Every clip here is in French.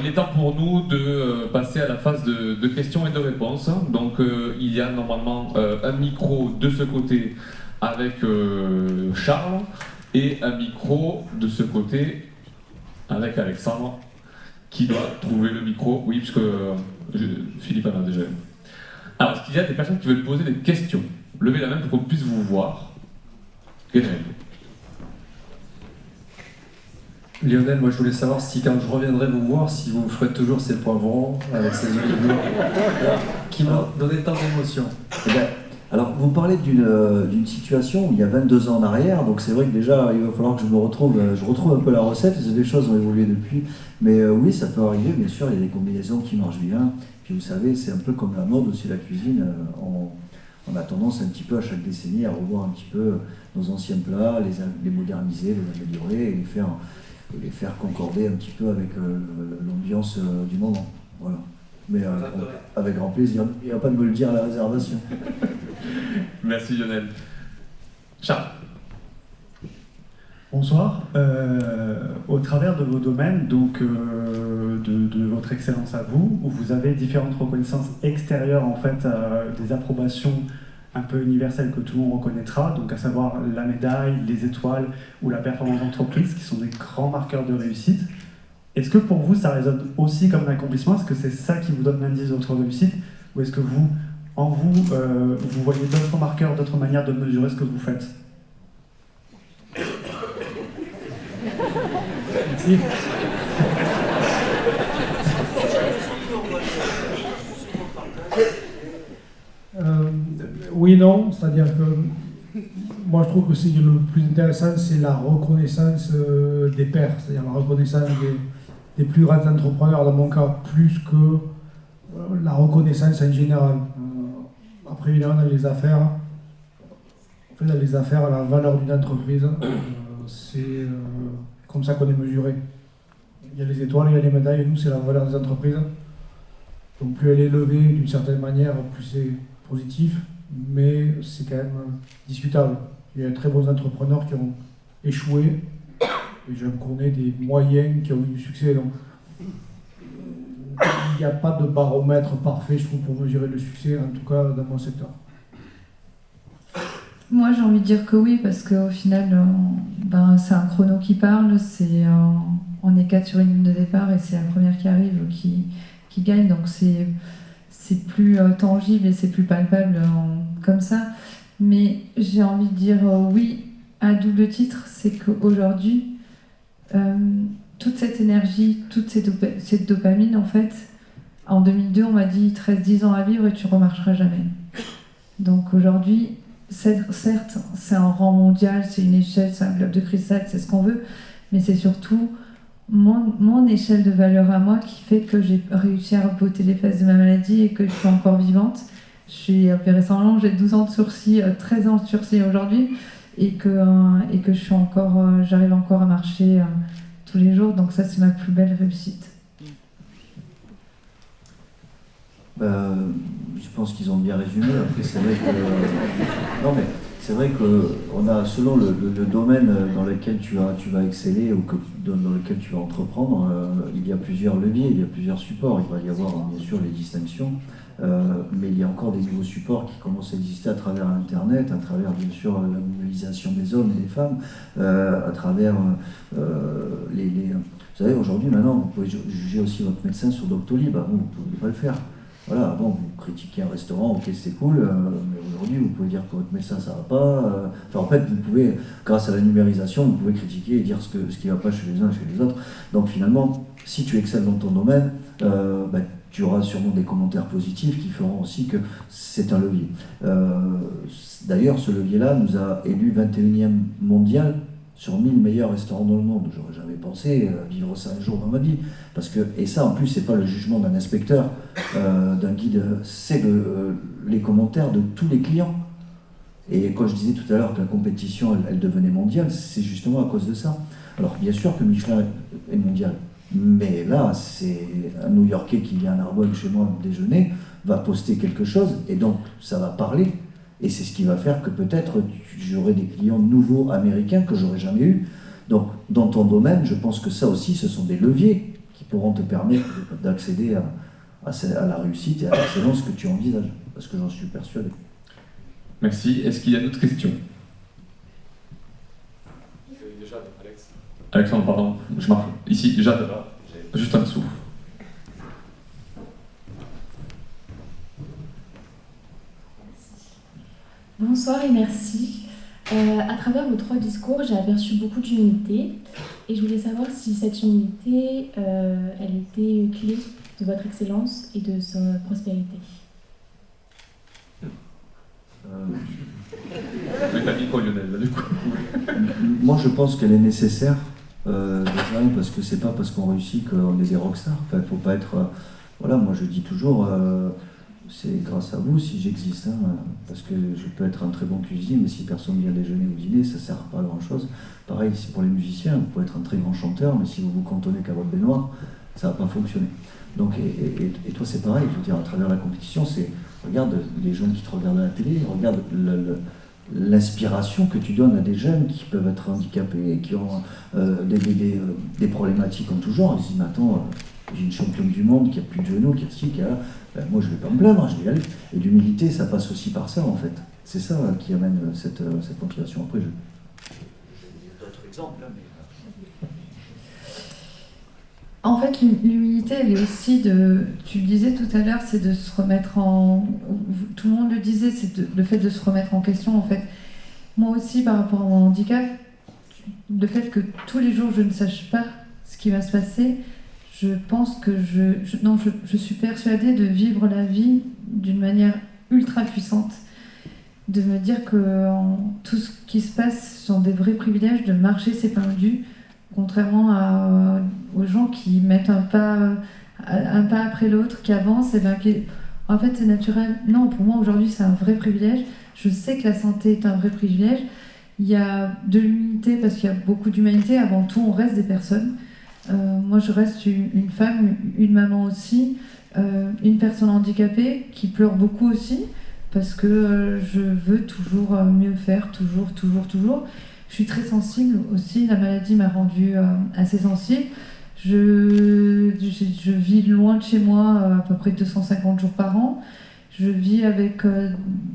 il est temps pour nous de passer à la phase de questions et de réponses. Donc il y a normalement un micro de ce côté avec Charles et un micro de ce côté avec Alexandre qui doit trouver le micro. Oui, puisque Philippe en a déjà. Alors, est-ce qu'il y a des personnes qui veulent poser des questions? Levez la main pour qu'on puisse vous voir. Lionel, moi je voulais savoir si quand je reviendrai vous voir, si vous ferez toujours ces poivrons avec ces olives qui m'ont donné tant d'émotions. Eh bien, alors, vous parlez d'une situation où il y a 22 ans en arrière, donc c'est vrai que déjà il va falloir que je retrouve un peu la recette, parce que des choses ont évolué depuis. Mais oui, ça peut arriver, bien sûr, il y a des combinaisons qui marchent bien. Puis vous savez, c'est un peu comme la mode aussi, la cuisine. On a tendance un petit peu à chaque décennie à revoir un petit peu nos anciens plats, les moderniser, les améliorer et les faire concorder un petit peu avec l'ambiance du moment. Voilà. Mais avec grand plaisir. Il n'y a pas de me le dire à la réservation. Merci Lionel. Charles. Bonsoir. Au travers de vos domaines, donc de votre excellence à vous, où vous avez différentes reconnaissances extérieures, en fait, des approbations un peu universelles que tout le monde reconnaîtra, donc à savoir la médaille, les étoiles ou la performance d'entreprise, qui sont des grands marqueurs de réussite. Est-ce que pour vous, ça résonne aussi comme un accomplissement? Est-ce que c'est ça qui vous donne l'indice de votre réussite? Ou est-ce que vous, vous voyez d'autres marqueurs, d'autres manières de mesurer ce que vous faites? Merci. Oui, non, c'est-à-dire que moi je trouve que c'est le plus intéressant, c'est la reconnaissance des pairs, c'est-à-dire la reconnaissance des plus grands entrepreneurs, dans mon cas, plus que la reconnaissance en général. Après, évidemment, dans les affaires, la valeur d'une entreprise, c'est comme ça qu'on est mesuré. Il y a les étoiles, il y a les médailles, et nous, c'est la valeur des entreprises. Donc plus elle est élevée d'une certaine manière, plus c'est positif, mais c'est quand même discutable. Il y a de très bons entrepreneurs qui ont échoué, et j'en connais des moyens qui ont eu du succès. Donc il n'y a pas de baromètre parfait, je trouve, pour mesurer le succès, en tout cas dans mon secteur. Moi, j'ai envie de dire que oui, parce qu'au final, c'est un chrono qui parle, on est 4 sur une ligne de départ et c'est la première qui arrive qui gagne, donc c'est plus tangible et c'est plus palpable comme ça. Mais j'ai envie de dire oui, à double titre, c'est qu'aujourd'hui, toute cette énergie, toute cette dopamine, en fait, en 2002, on m'a dit, il te reste 10 ans à vivre et tu ne remarcheras jamais. Donc aujourd'hui, certes, c'est un rang mondial, c'est une échelle, c'est un globe de cristal, c'est ce qu'on veut, mais c'est surtout mon échelle de valeur à moi qui fait que j'ai réussi à botter les fesses de ma maladie et que je suis encore vivante. Je suis opérée sans langue, j'ai 12 ans de sursis, 13 ans de sursis aujourd'hui, et que j'arrive encore à marcher tous les jours, donc ça c'est ma plus belle réussite. Je pense qu'ils ont bien résumé. Après, c'est vrai que non, mais c'est vrai que on a, selon le domaine dans lequel tu vas exceller ou dans lequel tu vas entreprendre, il y a plusieurs leviers, il y a plusieurs supports. Il va y avoir bien sûr les distinctions, mais il y a encore des nouveaux supports qui commencent à exister à travers Internet, à travers bien sûr la mobilisation des hommes et des femmes, à travers vous savez, aujourd'hui, maintenant, vous pouvez juger aussi votre médecin sur Doctolib. Avant, vous ne pouviez pas le faire. Voilà, avant, vous critiquez un restaurant, ok, c'est cool, mais aujourd'hui, vous pouvez dire que votre médecin, ça ne va pas. En fait, vous pouvez, grâce à la numérisation, vous pouvez critiquer et dire ce qui ne va pas chez les uns et chez les autres. Donc finalement, si tu excelles dans ton domaine, tu auras sûrement des commentaires positifs qui feront aussi que c'est un levier. D'ailleurs, ce levier-là nous a élu 21e mondial sur 1000 meilleurs restaurants dans le monde. J'aurais jamais pensé vivre ça un jour dans ma vie. Et ça, en plus, c'est pas le jugement d'un inspecteur, d'un guide, c'est les commentaires de tous les clients. Et quand je disais tout à l'heure que la compétition, elle devenait mondiale, c'est justement à cause de ça. Alors, bien sûr que Michelin est mondial, mais là, c'est un New-Yorkais qui vient à Narbonne chez moi déjeuner, va poster quelque chose, et donc ça va parler. Et c'est ce qui va faire que peut-être j'aurai des clients nouveaux américains que j'aurais jamais eu. Donc, dans ton domaine, je pense que ça aussi, ce sont des leviers qui pourront te permettre d'accéder à la réussite et à l'excellence que tu envisages, parce que j'en suis persuadé. Merci. Est-ce qu'il y a d'autres questions? Alexandre, pardon, je marque ici, Jade, là, juste en dessous. Bonsoir et merci. À travers vos 3 discours, j'ai aperçu beaucoup d'humilité et je voulais savoir si cette humilité, elle était clé de votre excellence et de sa prospérité. Mais t'as dit quoi, Lionel, là, du coup? Moi, je pense qu'elle est nécessaire, déjà, parce que c'est pas parce qu'on réussit qu'on est des rockstars. Enfin, faut pas être. Voilà, moi je dis toujours, c'est grâce à vous si j'existe, hein, parce que je peux être un très bon cuisinier, mais si personne vient déjeuner ou dîner, ça sert pas à grand chose. Pareil, c'est pour les musiciens, vous pouvez être un très grand chanteur, mais si vous vous cantonnez qu'à votre baignoire, ça va pas fonctionner. Donc, et toi, c'est pareil, je veux dire, à travers la compétition, regarde les jeunes qui te regardent à la télé, regarde l'inspiration que tu donnes à des jeunes qui peuvent être handicapés et qui ont des problématiques en tout genre. Ils se disent, mais attends, j'ai une championne du monde qui a plus de genoux, qui a ci, qui a là. Ben, moi, je vais pas me plaindre, je vais y aller. Et l'humilité, ça passe aussi par ça, en fait. C'est ça qui amène cette motivation. Après, j'ai d'autres exemples, là, mais... En fait, l'humilité, elle est aussi tu le disais tout à l'heure, c'est de se remettre en... Tout le monde le disait, c'est le fait de se remettre en question, en fait. Moi aussi, par rapport à mon handicap, le fait que tous les jours, je ne sache pas ce qui va se passer, je pense que je suis persuadée de vivre la vie d'une manière ultra puissante, de me dire que tout ce qui se passe sont des vrais privilèges, de marcher ses pas nus, contrairement aux gens qui mettent un pas après l'autre, qui avancent, et ben, en fait c'est naturel. Non, pour moi aujourd'hui c'est un vrai privilège. Je sais que la santé est un vrai privilège. Il y a de l'humanité parce qu'il y a beaucoup d'humanité. Avant tout, on reste des personnes. Moi je reste une femme, une maman aussi, une personne handicapée qui pleure beaucoup aussi parce que je veux toujours mieux faire, toujours. Je suis très sensible aussi, la maladie m'a rendue assez sensible. Je vis loin de chez moi à peu près 250 jours par an. Je vis avec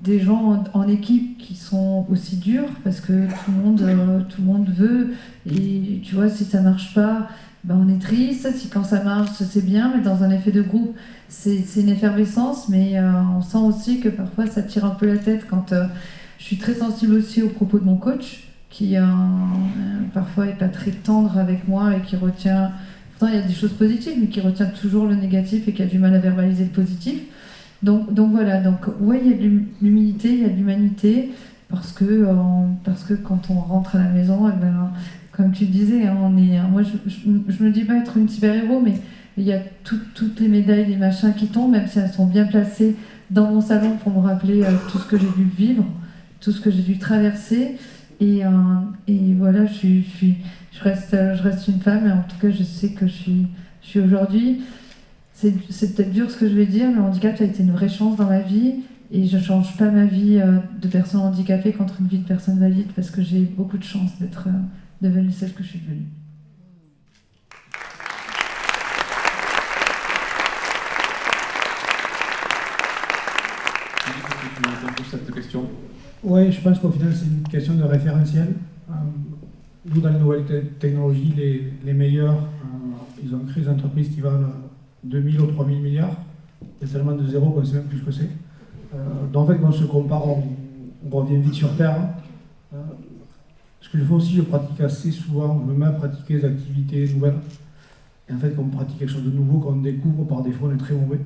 des gens en équipe qui sont aussi durs parce que tout le monde veut. Et tu vois, si ça marche pas, ben on est triste. Si quand ça marche, c'est bien, mais dans un effet de groupe, c'est une effervescence. Mais on sent aussi que parfois ça tire un peu la tête quand je suis très sensible aussi aux propos de mon coach qui parfois est pas très tendre avec moi et qui retient, pourtant il y a des choses positives, mais qui retient toujours le négatif et qui a du mal à verbaliser le positif. Donc voilà, donc ouais, il y a de l'humilité, il y a de l'humanité, parce que quand on rentre à la maison, eh ben, comme tu le disais, hein, moi je me dis pas être une super-héros, mais il y a toutes les médailles, les machins qui tombent, même si elles sont bien placées dans mon salon pour me rappeler tout ce que j'ai dû vivre, tout ce que j'ai dû traverser. Et voilà, je reste une femme, et en tout cas, je sais que je suis aujourd'hui. C'est peut-être dur ce que je vais dire, mais le handicap, ça a été une vraie chance dans ma vie. Et je ne change pas ma vie de personne handicapée contre une vie de personne valide, parce que j'ai beaucoup de chance d'être devenue celle que je suis devenue. Cette question. Oui, je pense qu'au final, c'est une question de référentiel. Nous, dans les nouvelles technologies, les meilleurs, ils ont créé des entreprises qui valent 2000 ou 3000 milliards. Il y a tellement de zéro qu'on ne sait même plus ce que c'est. Donc, en fait, quand on se compare, on revient vite sur Terre. Ce que je fais aussi, je pratique assez souvent, je me mets à pratiquer des activités nouvelles. Et en fait, quand on pratique quelque chose de nouveau, quand on découvre, par défaut, on est très mauvais.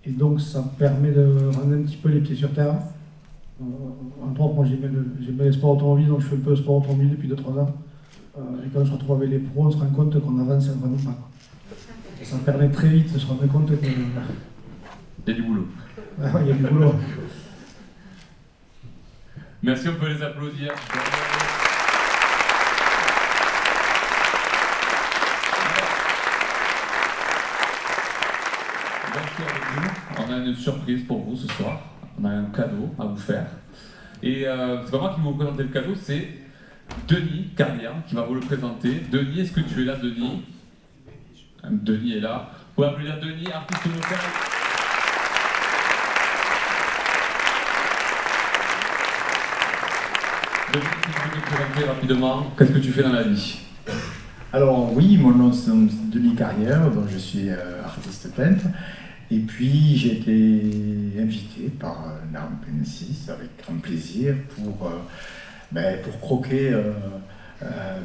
Et donc, ça permet de ramener un petit peu les pieds sur terre. Entre autres, moi j'aimais les sports automobiles, donc je fais un peu de sport automobile depuis 2-3 ans. Et quand on se retrouve avec les pros, on se rend compte qu'on avance vraiment pas. Et ça permet très vite de se rendre compte que... Il y a du boulot. Ah ouais, il y a du boulot. Merci, on peut les applaudir. Restez avec nous. On a une surprise pour vous ce soir. On a un cadeau à vous faire. Et c'est pas moi qui vais vous présenter le cadeau, c'est Denis Carlian qui va vous le présenter. Denis, est-ce que tu es là, Denis? Denis est là. Vous pouvez applaudir Denis, artiste local. Denis, si tu peux te présenter rapidement, qu'est-ce que tu fais dans la vie? Alors oui, mon nom c'est Denis Carrière, donc je suis artiste peintre. Et puis j'ai été invité par Narm Pensis avec grand plaisir pour croquer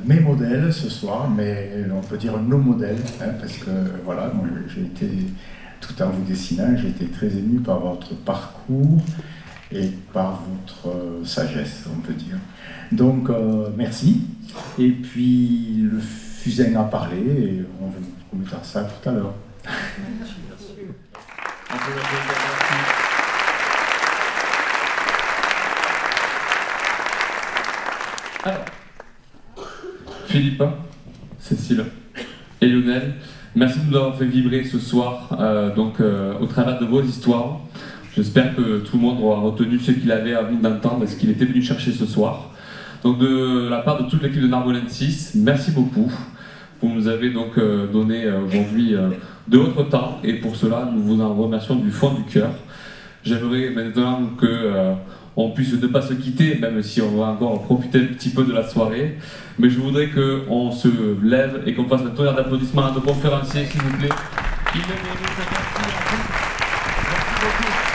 mes modèles ce soir, mais on peut dire nos modèles, hein, parce que voilà, moi, j'ai été, tout en vous dessinant, j'ai été très ému par votre parcours et par votre sagesse, on peut dire. Donc merci. Et puis le Fusain a parlé et on va vous mettre ça tout à l'heure. Alors, Philippe, Cécile et Lionel, merci de nous avoir fait vibrer ce soir au travers de vos histoires. J'espère que tout le monde aura retenu ce qu'il avait envie d'entendre et ce qu'il était venu chercher ce soir. Donc de la part de toute l'équipe de Narbolensis, merci beaucoup. Vous nous avez donc donné aujourd'hui de votre temps et pour cela nous vous en remercions du fond du cœur. J'aimerais maintenant qu'on puisse ne pas se quitter, même si on va encore profiter un petit peu de la soirée, mais je voudrais qu'on se lève et qu'on fasse un tonnerre d'applaudissements à nos conférenciers, s'il vous plaît. Merci beaucoup.